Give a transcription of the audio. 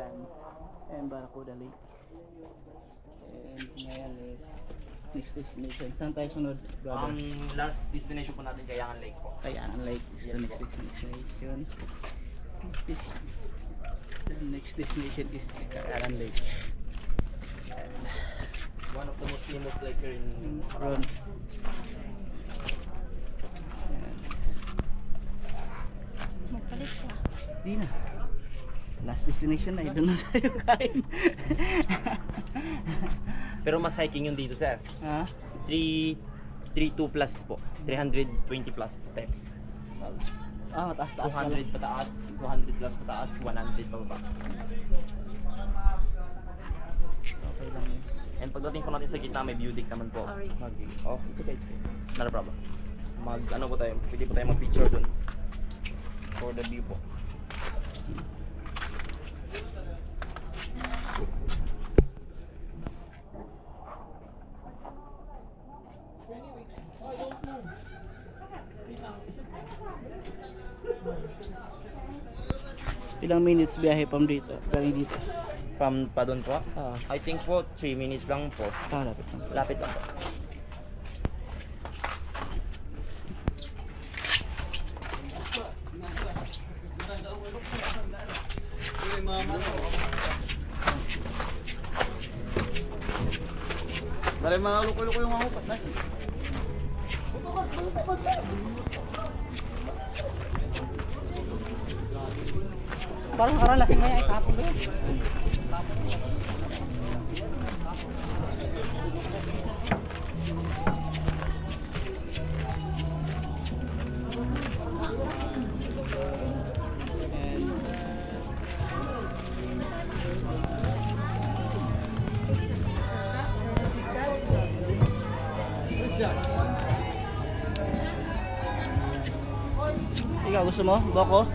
Ayan. Ayan, Barracuda Lake. And ngayon is next destination. Saan tayo sunod, brother? Last destination po natin, Kayangan Lake po. Kayangan Lake is the next destination. The next destination is Kayangan Lake. One of the most famous lake here in Ron. Magpalit siya. Di na. Last destination na, doon na tayo kain. Pero mas hiking yun dito, sir. Ha? 332 plus po. 320 plus steps. Ah, mataas-taas na 200 pataas, 200 plus pataas, 100 pababa. Okay lang yun. And pagdating po natin sa gitna, may view deck naman po. Sorry. Oh, it's okay. Not a problem. Ano po tayo, pwede po tayo mag-picture dun. For the view po. Ilang minutes biyahe from dito? Galing dito? From pa dun po? Ah, I think po, 3 minutes lang po. lapit lang. Lapit lang po. Dali mga luko-luko yung mga upat na. Parang karalasing na yan, ay kapon ba yun? Ikaw gusto mo? Boko?